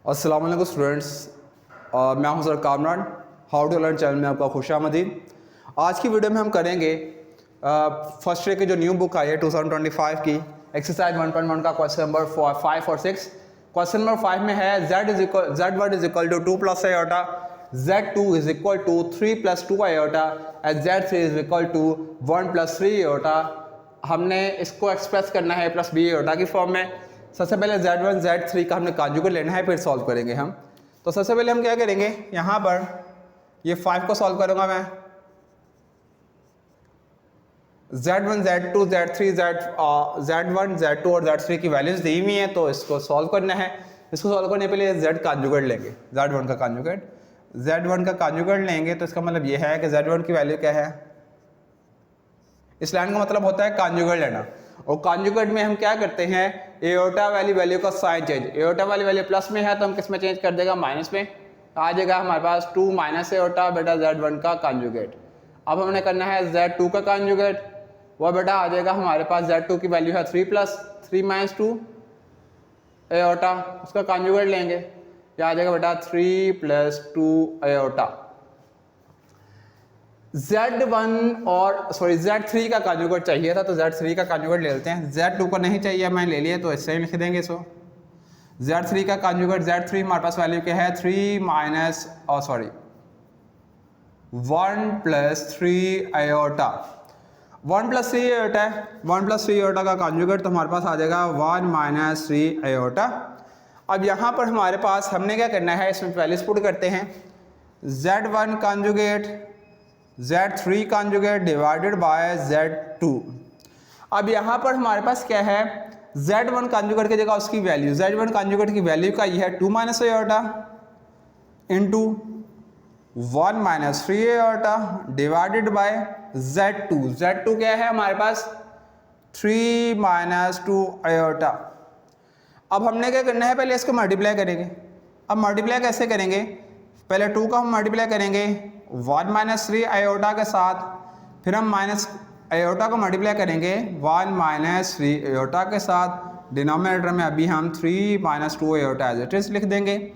अस्सलाम वालेकुम स्टूडेंट्स, मैं हूं sir Kamran. How to learn channel में आपका खुशामदीद। आज की वीडियो में हम करेंगे फर्स्ट ईयर की जो न्यू बुक आई है 2025 की एक्सरसाइज 1.1 का क्वेश्चन नंबर 5 और 6। क्वेश्चन नंबर 5 में है Z1 is equal to 2 plus iota, Z2 is equal to 3 plus 2 iota and Z3 is equal to 1 plus 3 iota. हमने इसको एक्सप्रेस करना है प्लस बी आयोटा की फॉर्म में। सबसे पहले Z1 Z3 का हमने कॉन्जुगेट लेना है, फिर सॉल्व करेंगे हम। तो सबसे पहले हम क्या करेंगे, यहाँ पर ये 5 को सॉल्व करूँगा मैं। Z1 Z2 Z3 Z1 Z2 और Z3 की वैल्यूज दी हुई हैं, तो इसको सॉल्व करना है। इसको सॉल्व करने के लिए Z कॉन्जुगेट लेंगे, Z1 का कॉन्जुगेट। Z1 का कॉन्जुगेट लेंगे तो इसका मतलब ये है कि Z1 की वैल्यू क्या है। इस लाइन का मतलब होता है कॉन्जुगेट लेना, और कॉन्जुगेट में हम क्या करते हैं, एयोटा वाली वैल्यू का साइन चेंज। एयोटा वाली वैल्यू प्लस में है तो हम किस में चेंज कर देगा, माइनस में। आ जाएगा हमारे पास 2 माइनस एयोटा बेटा Z1 का कॉन्जुगेट। अब हमने करना है Z2 का कॉन्जुगेट, वो बेटा आ जाएगा हमारे पास Z2 की वैल्यू है 3 प्लस 3 माइनस 2 एयोटा, उसका कॉन्जुगेट लेंगे। क्या आ जाएगा बेटा 3 प्लस 2 एयोटा। Z1 और Z3 का कॉन्जुगेट चाहिए था, तो Z3 का कॉन्जुगेट ले लेते हैं। Z2 को नहीं चाहिए, मैंने ले लिया, तो ऐसे ही लिख देंगे इसको। Z3 का कॉन्जुगेट, Z3 हमारे पास वैल्यू क्या है 3 minus 1 plus 3 iota. 1 plus 3 iota है, 1 प्लस 3 आयोटा का कॉन्जुगेट तो हमारे पास आ जाएगा 1 माइनस 3 आयोटा। अब यहाँ पर हमारे पास हमने क्या करना है, इसमें पहले पुट करते हैं Z1 conjugate Z3 conjugate divided by Z2। अब यहाँ पर हमारे पास क्या है, Z1 कॉन्जुगेट की जगह उसकी वैल्यू, Z1 कॉन्जुगेट की वैल्यू का ये है 2 minus iota into 1 minus 3 iota divided by Z2। Z2 क्या है हमारे पास 3 माइनस 2 आयोटा। अब हमने क्या करना है, पहले इसको मल्टीप्लाई करेंगे। अब मल्टीप्लाई कैसे करेंगे, पहले 2 का हम मल्टीप्लाई करेंगे 1 माइनस 3 आयोटा के साथ, फिर हम माइनस आयोटा को मल्टीप्लाई करेंगे 1 माइनस 3 आयोटा के साथ। डिनोमिनेटर में अभी हम 3 minus 2 iota as it is लिख देंगे।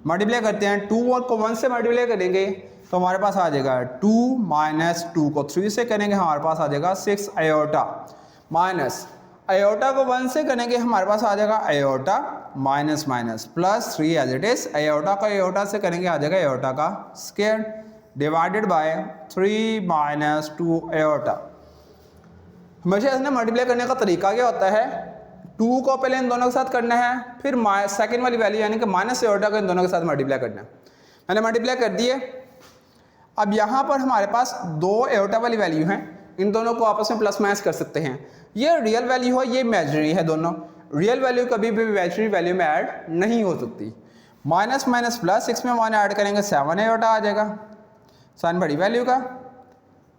मल्टीप्लाई करते हैं, 2 और को 1 से मल्टीप्लाई करेंगे तो हमारे पास आ जाएगा 2 माइनस 2 को 3 से करेंगे हमारे पास आ जाएगा 6 आयोटा, माइनस आयोटा को 1 से करेंगे हमारे पास आ जाएगा iota minus minus plus 3 as it is. Iota का आयोटा से करेंगे आ जाएगा आयोटा का square divided by 3 minus 2 iota. हमेशा इसने मल्टीप्लाई करने का तरीका क्या होता है, 2 को पहले इन दोनों के साथ करना है, फिर सेकंड वाली वैल्यू यानी कि माइनस आयोटा को इन दोनों के साथ मल्टीप्लाई करना है। मैंने मल्टीप्लाई कर दिए। अब यहाँ पर हमारे पास 2 आयोटा वाली वैल्यू हैं, इन दोनों को आपस में प्लस माइनस कर सकते हैं। ये रियल वैल्यू है, ये इमेजिनरी है। दोनों रियल वैल्यू कभी भी इमेजिनरी वैल्यू में ऐड नहीं हो सकती। माइनस माइनस प्लस 6 में 1 ऐड करेंगे 7 आयोटा आ जाएगा, साइन बड़ी वैल्यू का,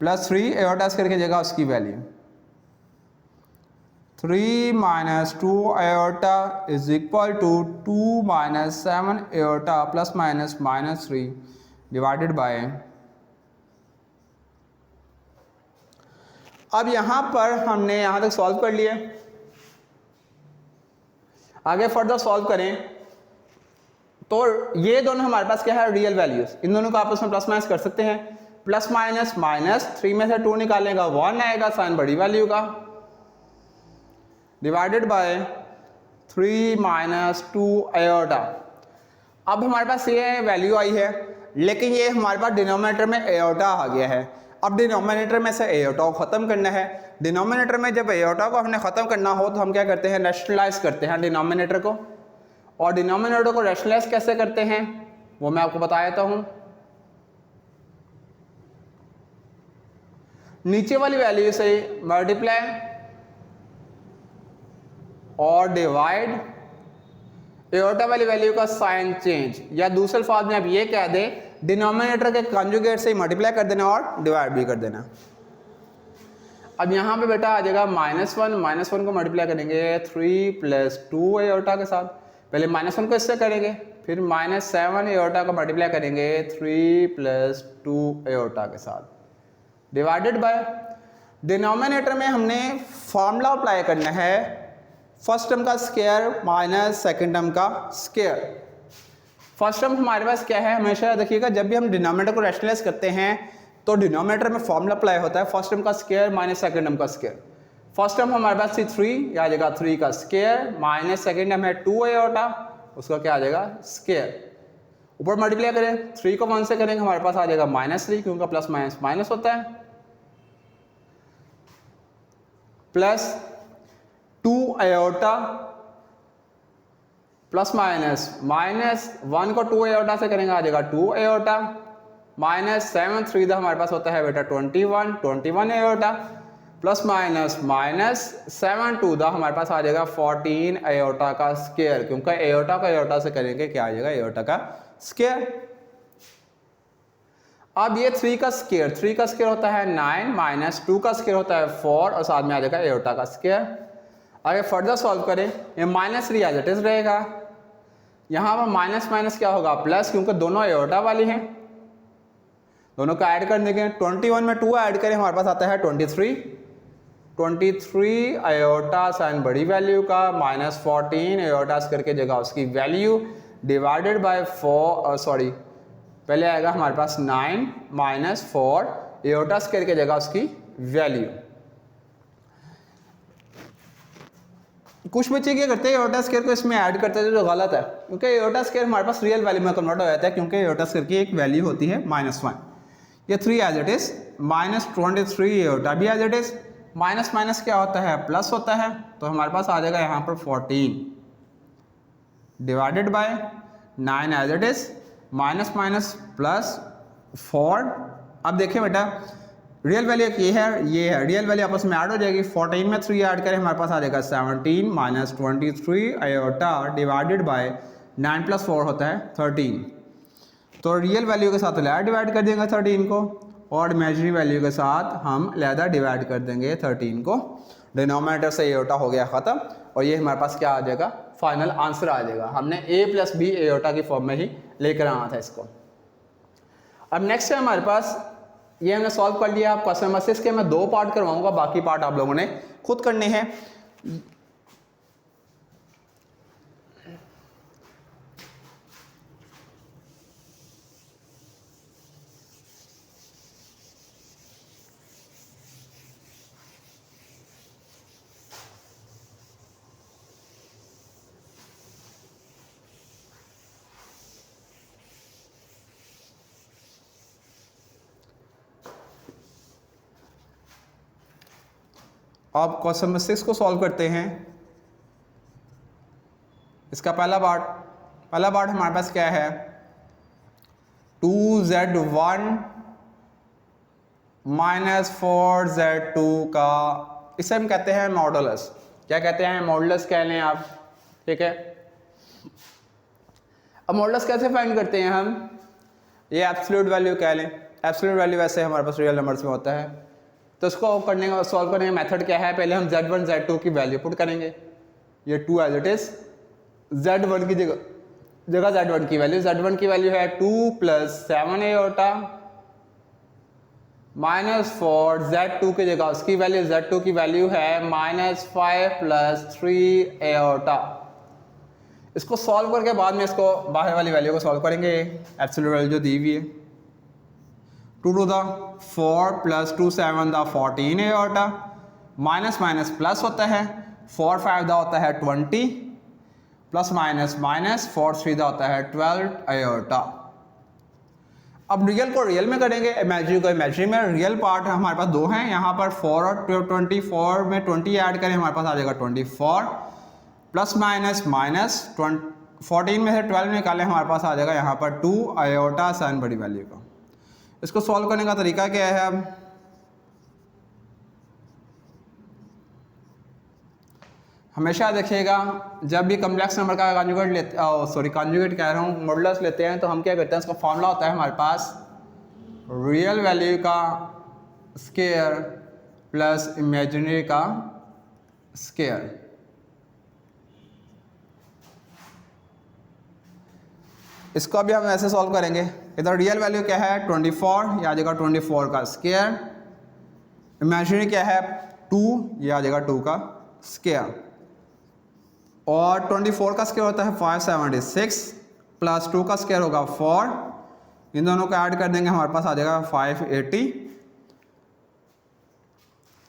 प्लस 3 आयोटा करके जगह उसकी value 3 minus 2 iota is equal to 2 minus 7 iota plus minus minus 3 divided by. अब यहाँ पर हमने यहाँ तक सॉल्व कर लिया। आगे फर्दर सॉल्व करें तो ये दोनों हमारे पास क्या है, रियल वैल्यूज। इन दोनों को आपस में प्लस माइनस कर सकते हैं। प्लस माइनस माइनस 3 में से 2 निकालेगा 1 आएगा, साइन बड़ी वैल्यू का, डिवाइडेड बाय 3 माइनस 2 आयोटा। अब हमारे पास ये वैल्यू आई है, लेकिन ये हमारे पास डिनोमिनेटर में आयोटा आ गया है। अब डिनोमिनेटर में से आयोटा को ख़त्म करना है। डिनोमिनेटर में जब आयोटा को हमने ख़त्म करना हो तो हम क्या करते हैं, रैशनलाइज करते हैं डिनोमिनेटर को। और डिनोमिनेटर को रैशनलाइज कैसे करते हैं वो मैं आपको बता देता हूँ। नीचे वाली वैल्यू से मल्टीप्लाई और डिवाइड आयोटा वाली वैल्यू का साइन चेंज, या दूसरे अल्फाज में आप ये कह दें डिनोमिनेटर के कॉन्जुगेट से मल्टीप्लाई कर देना और डिवाइड भी कर देना। अब यहाँ पे बेटा आ जाएगा -1 को मल्टीप्लाई करेंगे 3 प्लस 2 आयोटा के साथ। पहले -1 को इससे करेंगे, फिर -7 आयोटा को मल्टीप्लाई करेंगे 3 प्लस 2 आयोटा के साथ, डिवाइडेड बाय। डिनोमिनेटर में हमने फॉर्मूला अप्लाई करना है, फर्स्ट टर्म का स्क्वायर माइनस सेकंड टर्म का स्क्वायर। फर्स्ट टर्म हमारे पास क्या है, हमेशा देखिएगा जब भी हम डिनोमिनेटर को रैशनलाइज करते हैं तो डिनोमिनेटर में फॉर्मूला अप्लाई होता है फर्स्ट टर्म का स्क्वायर माइनस सेकंड टर्म का स्क्वायर। फर्स्ट टर्म हमारे पास थी 3, यह आ जाएगा 3 का स्क्वायर माइनस सेकंड टर्म है 2 आयोटा, उसका क्या आ जाएगा स्क्वायर। ऊपर मल्टीप्लाई करें 3 को 1 से करेंगे हमारे पास आ जाएगा -3 क्योंकि प्लस माइनस माइनस होता है, प्लस 2 आयोटा प्लस माइनस -1 को 2 आयोटा से करेंगे आ जाएगा 2 आयोटा माइनस 7 3 हमारे पास होता है बेटा 21 आयोटा प्लस माइनस 7 2 हमारे पास आ जाएगा 14 आयोटा का स्क्वायर क्योंकि आयोटा का आयोटा से करेंगे क्या आ जाएगा आयोटा का स्क्वायर। अब ये 3 का स्क्वायर होता है 9 माइनस 2 का स्क्वायर होता है 4 और साथ में आ जाएगा आयोटा का स्क्वायर। अगर फर्दर सॉल्व करें ये -3 एज इट इज रहेगा, यहाँ पर माइनस माइनस क्या होगा प्लस क्योंकि दोनों आयोटा वाली हैं, दोनों का ऐड कर देंगे 21 में 2 ऐड करें हमारे पास आता है 23 आयोटा साइन बड़ी वैल्यू का माइनस 14 आयोटा करके जगह उसकी वैल्यू डिवाइडेड बाय 4 पहले आएगा हमारे पास 9 माइनस 4 आयोटा करके जगह उसकी वैल्यू। कुछ बच्चे क्या करते हैं आयोटा स्क्वायर को इसमें ऐड करते हैं जो गलत है क्योंकि आयोटा स्क्वायर हमारे पास रियल वैल्यू में कन्वर्ट हो जाता है क्योंकि आयोटा स्क्वायर की एक वैल्यू होती है -1, ये 3 एज इट इज -23 आयोटा भी as it is, minus minus क्या होता है प्लस होता है तो हमारे पास आ जाएगा यहाँ पर 14 divided by 9 as it is minus minus plus 4। अब देखिए बेटा रियल वैल्यू ये है रियल वैल्यू आपस में ऐड हो जाएगी, 14 में 3 ऐड करें हमारे पास आ जाएगा 17 minus 23 iota divided by 9 plus 4 होता है 13, तो रियल वैल्यू के साथ अलहदा डिवाइड कर देंगे 13 को और इमेजिनरी वैल्यू के साथ हम अलहदा डिवाइड कर देंगे 13 को, डिनोमिनेटर से आयोटा हो गया ख़त्म और ये हमारे पास क्या आ जाएगा फाइनल आंसर आ जाएगा। हमने a प्लस बी आयोटा की फॉर्म में ही लेकर आना था इसको। अब नेक्स्ट है हमारे पास ये हमने सॉल्व कर लिया। क्वेश्चन नंबर 6 के मैं 2 पार्ट करवाऊंगा, बाकी पार्ट आप लोगों ने खुद करने हैं। अब क्वेश्चन नंबर 6 को सॉल्व करते हैं। इसका पहला पार्ट हमारे पास क्या है 2z1 माइनस 4z2 का, इसे हम कहते हैं मॉडुलस। क्या कहते हैं मॉडुलस कह लें आप, ठीक है। अब मॉडुलस कैसे फाइंड करते हैं हम, ये एब्सोल्यूट वैल्यू कह लें। एब्सोल्यूट वैल्यू वैसे हमारे पास रियल नंबर्स में होता है, तो इसको करने का सॉल्व करने का मेथड क्या है, पहले हम z1 z2 की वैल्यू पुट करेंगे, ये 2 एज इट इज, z1 की जगह z1 की वैल्यू है 2 प्लस 7 आयोटा माइनस 4, z2 की जगह उसकी वैल्यू z2 की वैल्यू है -5 प्लस 3 आयोटा। इसको सॉल्व करके बाद में इसको बाहर वाली वैल्यू को सॉल्व करेंगे, एब्सोल्यूट वैल्यू जो दी हुई है 2 to the 4 प्लस 2 7 दा 14 आयोटा, माइनस माइनस प्लस होता है 4 5 दा होता है 20 प्लस माइनस माइनस 4 3 दा होता है 12 आयोटा। अब रियल को रियल में करेंगे, इमेजिनरी को इमेजिनरी में। रियल पार्ट हमारे पास 2 हैं, यहाँ पर 4 और 24 में 20 ऐड करें हमारे पास आ जाएगा 24 प्लस माइनस माइनस 14 में से 12 निकालें हमारे पास आ जाएगा यहाँ पर 2 आयोटा साइन बड़ी वैल्यू का। इसको सॉल्व करने का तरीका क्या है, अब हमेशा देखिएगा जब भी कम्प्लेक्स नंबर का कॉन्जुगेट लेते कॉन्जुगेट कह रहा हूँ मॉडुलस लेते हैं तो हम क्या करते हैं, इसका फॉर्मूला होता है हमारे पास रियल वैल्यू का स्क्वायर प्लस इमेजिनरी का स्क्वायर। इसको अभी हम ऐसे सॉल्व करेंगे, इधर रियल वैल्यू क्या है 24, ये आ जाएगा 24 का स्क्वायर, इमेजिनरी क्या है 2, ये आ जाएगा 2 का स्क्वायर, और 24 का स्क्वायर होता है 576 प्लस 2 का स्क्वायर होगा 4, इन दोनों को ऐड कर देंगे हमारे पास आ जाएगा 580।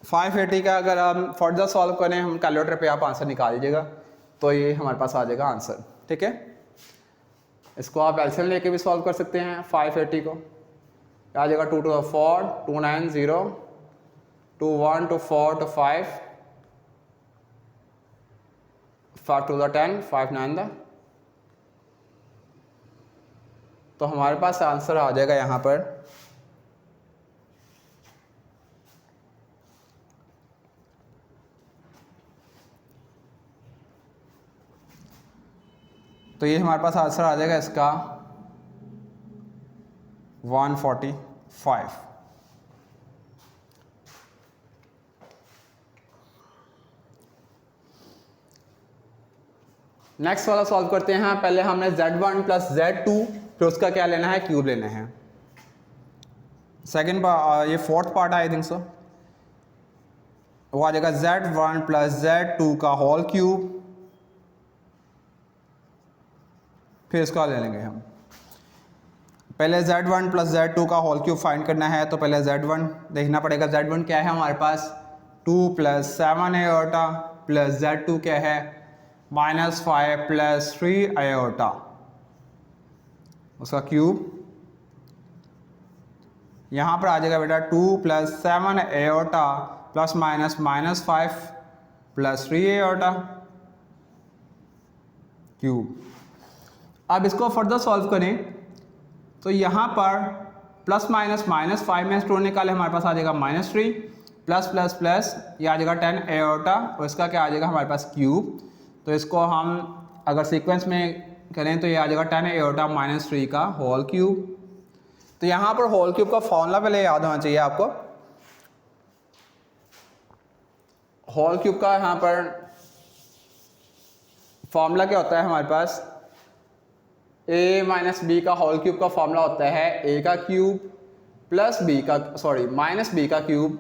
580 का अगर हम फर्दर सॉल्व करें, हम कैलकुलेटर पे आप आंसर निकाल लीजिएगा, तो ये हमारे पास आ जाएगा आंसर। ठीक है, इसको आप एलसीएम लेके भी सॉल्व कर सकते हैं। 580 को आ जाएगा 2 to 4, 2 9 0, 2 1 to 4 to 5, 5 to the 10, 5 9 the, तो हमारे पास आंसर आ जाएगा यहाँ पर तो ये हमारे पास आंसर आ जाएगा इसका 145। नेक्स्ट वाला सॉल्व करते हैं। पहले हमने z1 प्लस z2, फिर उसका क्या लेना है, क्यूब लेना है। सेकेंड ये fourth part I think so, वो आ जाएगा z1 प्लस z2 का होल क्यूब, फिर इसका ले लेंगे हम। पहले z1 प्लस z2 का होल क्यूब फाइंड करना है, तो पहले z1 देखना पड़ेगा। z1 क्या है हमारे पास 2 प्लस 7 आयोटा, प्लस z2 क्या है -5 प्लस 3 आयोटा, उसका क्यूब। यहाँ पर आ जाएगा बेटा 2 plus 7 iota plus -5 plus 3 iota cube. अब इसको फर्दर सॉल्व करें तो यहाँ पर प्लस -5 में स्टोर निकाले, हमारे पास आ जाएगा -3 प्लस प्लस प्लस, ये आ जाएगा 10 आयोटा, और इसका क्या आ जाएगा हमारे पास क्यूब। तो इसको हम अगर सीक्वेंस में करें तो ये आ जाएगा 10 आयोटा -3 का होल क्यूब। तो यहाँ पर होल क्यूब का फॉर्मूला पहले याद होना चाहिए आपको। होल क्यूब का यहाँ पर फॉर्मूला क्या होता है हमारे पास, a माइनस बी का होल क्यूब का फॉर्मूला होता है a का क्यूब प्लस b का माइनस b का cube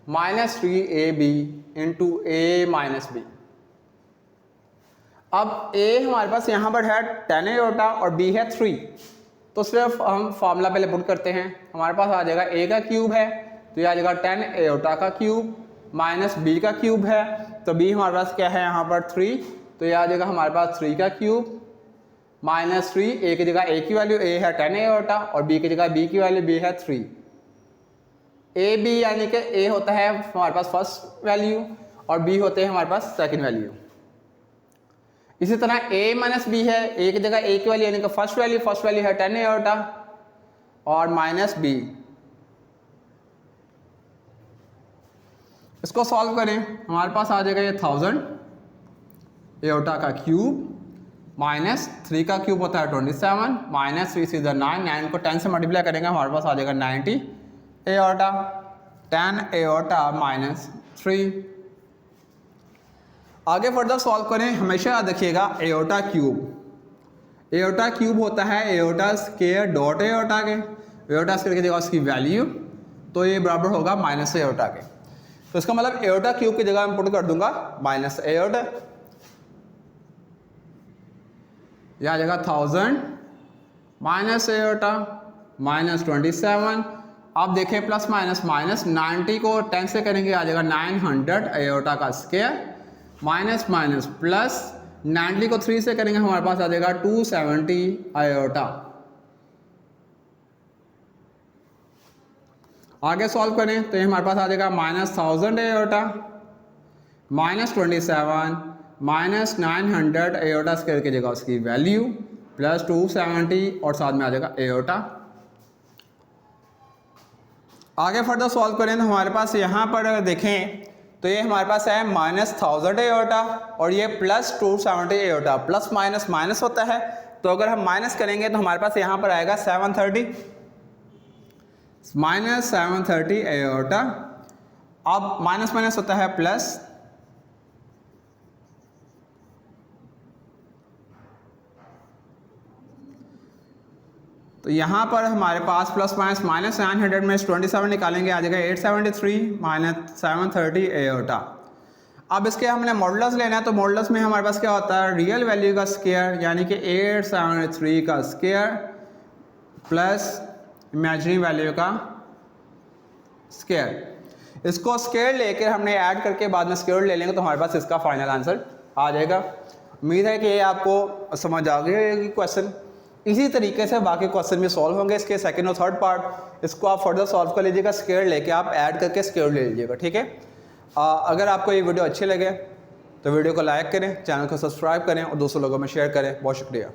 -3ab into a minus b। अब a हमारे पास यहाँ पर है 10 आयोटा और b है 3, तो सिर्फ हम फॉर्मूला पहले पुट करते हैं। हमारे पास आ जाएगा a का क्यूब है, तो ये आ जाएगा 10 आयोटा का क्यूब माइनस b का क्यूब है, तो b हमारे पास क्या है यहाँ पर 3, तो ये आ जाएगा हमारे पास 3 का क्यूब -3, a की जगह a की वैल्यू a है 10 आयोटा और b की जगह b की वैल्यू b है 3। a b यानी कि a होता है हमारे पास फर्स्ट वैल्यू और b होते हैं हमारे पास सेकंड वैल्यू। इसी तरह a माइनस b है, a की जगह a की वैल्यू यानी कि फर्स्ट वैल्यू है 10 आयोटा और माइनस b। इसको सॉल्व करें, हमारे पास आ जाएगा ये 1000 आयोटा का क्यूब -3 का क्यूब होता है 27 -3 से 9 को 10 से मल्टीप्लाई करेंगे, हमारे पास आ जाएगा 90 आयोटा, 10 आयोटा -3। आगे फर्दर सॉल्व करें, हमेशा याद रखिएगा आयोटा क्यूब होता है आयोटा स्क्वायर डॉट आयोटा के, आयोटा स्क्वायर की जगह उसकी वैल्यू, तो ये बराबर होगा माइनस आयोटा के। तो इसका मतलब आयोटा क्यूब की जगह मैं पुट कर दूंगा माइनस आयोटा, यह आ जाएगा 1000 माइनस आयोटा -27। अब देखें प्लस माइनस 90 को 10 से करेंगे आ जाएगा 900 आयोटा का स्क्वायर माइनस प्लस 90 को 3 से करेंगे हमारे पास आ जाएगा 270 आयोटा। आगे सॉल्व करें तो ये हमारे पास आ जाएगा -1000 आयोटा -27 -900 आयोटा स्क्वायर की जगह उसकी वैल्यू प्लस 270 और साथ में आ जाएगा आयोटा। आगे फर्दर सॉल्व करें तो हमारे पास यहाँ पर अगर देखें तो ये हमारे पास है -1000 आयोटा और ये प्लस 270 आयोटा, प्लस माइनस होता है, तो अगर हम माइनस करेंगे तो हमारे पास यहाँ पर आएगा 730 -730 आयोटा। अब माइनस होता है प्लस, तो यहाँ पर हमारे पास प्लस माइनस 900 में 27 निकालेंगे आ जाएगा 873 -730 आयोटा। अब इसके हमने मॉडुलस लेना है, तो मॉडुलस में हमारे पास क्या होता है, रियल वैल्यू का स्क्वायर यानी कि 873 का स्क्वायर प्लस इमेजिनरी वैल्यू का स्क्वायर। इसको स्क्वायर लेकर हमने ऐड करके बाद में स्क्वायर ले लेंगे तो हमारे पास इसका फाइनल आंसर आ जाएगा। उम्मीद है कि ये आपको समझ आ गया है क्वेश्चन। इसी तरीके से बाकी क्वेश्चन भी सॉल्व होंगे इसके सेकंड और थर्ड पार्ट। इसको आप फर्दर सॉल्व कर लीजिएगा, स्क्वायर लेके आप ऐड करके स्क्वायर ले लीजिएगा, ठीक है। अगर आपको ये वीडियो अच्छी लगे तो वीडियो को लाइक करें, चैनल को सब्सक्राइब करें और दूसरों लोगों में शेयर करें। बहुत शुक्रिया।